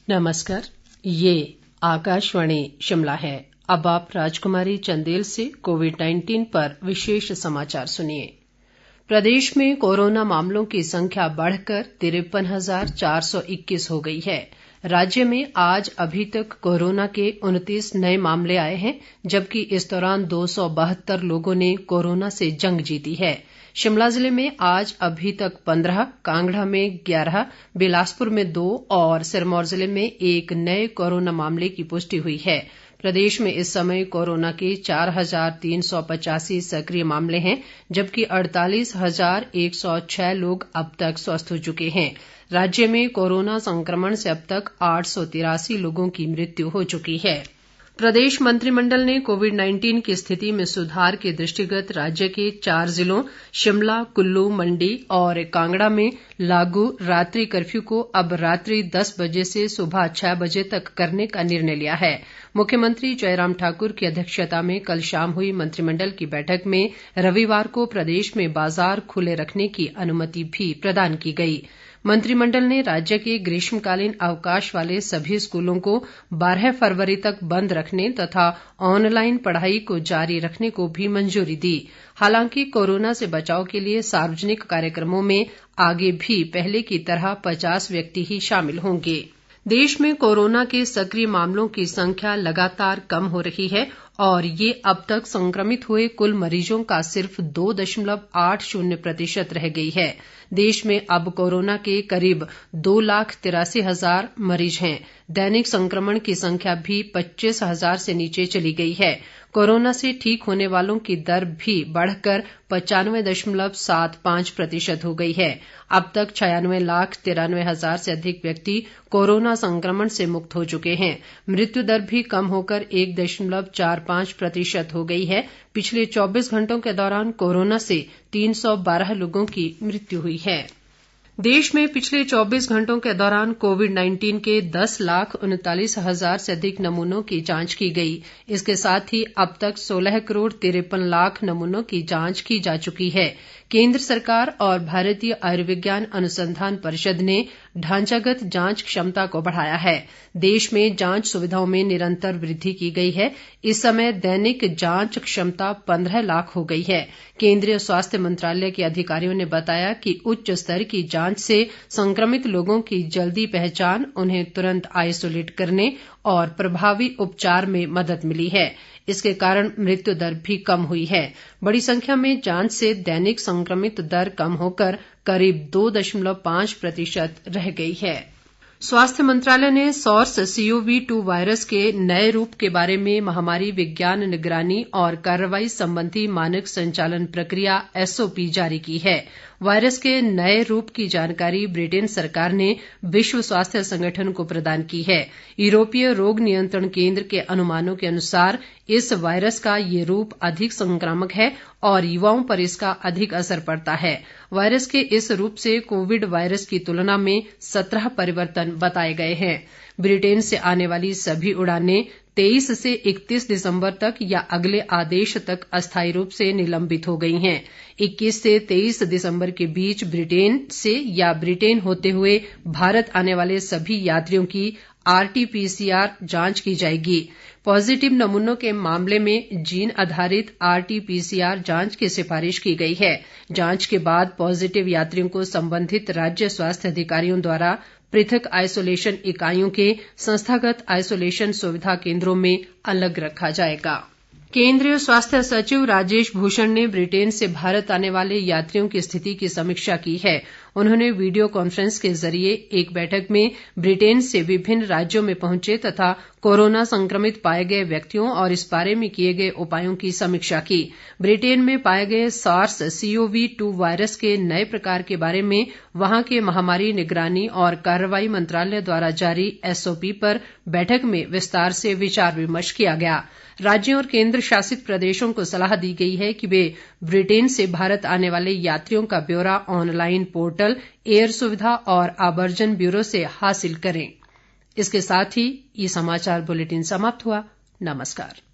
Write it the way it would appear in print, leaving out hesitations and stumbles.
नमस्कार, ये आकाशवाणी शिमला है। अब आप राजकुमारी चंदेल से कोविड-19 पर विशेष समाचार सुनिए। प्रदेश में कोरोना मामलों की संख्या बढ़कर 53,421 हो गई है। राज्य में आज अभी तक कोरोना के 29 नए मामले आए हैं, जबकि इस दौरान 272 लोगों ने कोरोना से जंग जीती है। शिमला जिले में आज अभी तक 15, कांगड़ा में 11, बिलासपुर में 2 और सिरमौर जिले में 1 नए कोरोना मामले की पुष्टि हुई है। प्रदेश में इस समय कोरोना के 4,385 सक्रिय मामले हैं, जबकि 48,106 लोग अब तक स्वस्थ हो चुके हैं। राज्य में कोरोना संक्रमण से अब तक 883 लोगों की मृत्यु हो चुकी है। प्रदेश मंत्रिमंडल ने कोविड-19 की स्थिति में सुधार के दृष्टिगत राज्य के 4 जिलों शिमला, कुल्लू, मंडी और कांगड़ा में लागू रात्रि कर्फ्यू को अब रात्रि 10 बजे से सुबह 6 बजे तक करने का निर्णय लिया है। मुख्यमंत्री जयराम ठाकुर की अध्यक्षता में कल शाम हुई मंत्रिमंडल की बैठक में रविवार को प्रदेश में बाजार खुले रखने की अनुमति भी प्रदान की गई। मंत्रिमंडल ने राज्य के ग्रीष्मकालीन अवकाश वाले सभी स्कूलों को 12 फरवरी तक बंद रखने तथा ऑनलाइन पढ़ाई को जारी रखने को भी मंजूरी दी। हालांकि कोरोना से बचाव के लिए सार्वजनिक कार्यक्रमों में आगे भी पहले की तरह 50 व्यक्ति ही शामिल होंगे। देश में कोरोना के सक्रिय मामलों की संख्या लगातार कम हो रही है और ये अब तक संक्रमित हुए कुल मरीजों का सिर्फ 2.80% रह गई है। देश में अब कोरोना के करीब 2,83,000 मरीज हैं। दैनिक संक्रमण की संख्या भी 25,000 से नीचे चली गई है। कोरोना से ठीक होने वालों की दर भी बढ़कर 95.75% हो गई है। अब तक 96,93,000 से अधिक व्यक्ति कोरोना संक्रमण से मुक्त हो चुके हैं। मृत्यु दर भी कम होकर 1.45% हो गई है। पिछले 24 घंटों के दौरान कोरोना से 312 लोगों की मृत्यु हुई है। देश में पिछले 24 घंटों के दौरान कोविड-19 के 10,39,000 से अधिक नमूनों की जांच की गई। इसके साथ ही अब तक 16,53,00,000 नमूनों की जांच की जा चुकी है। केंद्र सरकार और भारतीय आयुर्विज्ञान अनुसंधान परिषद ने ढांचागत जांच क्षमता को बढ़ाया है। देश में जांच सुविधाओं में निरंतर वृद्धि की गई है। इस समय दैनिक जांच क्षमता 15 लाख हो गई है। केंद्रीय स्वास्थ्य मंत्रालय के अधिकारियों ने बताया कि उच्च स्तर की जांच से संक्रमित लोगों की जल्दी पहचान, उन्हें तुरंत आइसोलेट करने और प्रभावी उपचार में मदद मिली है। इसके कारण मृत्यु दर भी कम हुई है। बड़ी संख्या में जांच से दैनिक संक्रमित दर कम होकर करीब 2.5% रह गई है। स्वास्थ्य मंत्रालय ने सॉर्स CoV-2 वायरस के नए रूप के बारे में महामारी विज्ञान निगरानी और कार्रवाई संबंधी मानक संचालन प्रक्रिया SOP जारी की है। वायरस के नए रूप की जानकारी ब्रिटेन सरकार ने विश्व स्वास्थ्य संगठन को प्रदान की है। यूरोपीय रोग नियंत्रण केंद्र के अनुमानों के अनुसार इस वायरस का ये रूप अधिक संक्रामक है और युवाओं पर इसका अधिक असर पड़ता है। वायरस के इस रूप से कोविड वायरस की तुलना में 17 परिवर्तन बताए गए हैं। ब्रिटेन से आने वाली सभी उड़ानें 23 से 31 दिसंबर तक या अगले आदेश तक अस्थायी रूप से निलंबित हो गई हैं। 21 से 23 दिसंबर के बीच ब्रिटेन से या ब्रिटेन होते हुए भारत आने वाले सभी यात्रियों की RT-PCR जांच की जाएगी। पॉजिटिव नमूनों के मामले में जीन आधारित RT-PCR जांच की सिफारिश की गई है। जांच के बाद पॉजिटिव यात्रियों को संबंधित राज्य स्वास्थ्य अधिकारियों द्वारा पृथक आइसोलेशन इकाइयों के संस्थागत आइसोलेशन सुविधा केंद्रों में अलग रखा जाएगा। केंद्रीय स्वास्थ्य सचिव राजेश भूषण ने ब्रिटेन से भारत आने वाले यात्रियों की स्थिति की समीक्षा की है। उन्होंने वीडियो कॉन्फ्रेंस के जरिए एक बैठक में ब्रिटेन से विभिन्न राज्यों में पहुंचे तथा कोरोना संक्रमित पाए गए व्यक्तियों और इस बारे में किए गए उपायों की समीक्षा की। ब्रिटेन में पाए गए SARS CoV-2 वायरस के नए प्रकार के बारे में वहां के महामारी निगरानी और कार्रवाई मंत्रालय द्वारा जारी SOP पर बैठक में विस्तार से विचार विमर्श किया गया। राज्यों और केंद्र शासित प्रदेशों को सलाह दी गई है कि वे ब्रिटेन से भारत आने वाले यात्रियों का ब्यौरा ऑनलाइन पोर्टल, एयर सुविधा और आवर्जन ब्यूरो से हासिल करें। इसके साथ ही ये समाचार बुलेटिन समाप्त हुआ। नमस्कार।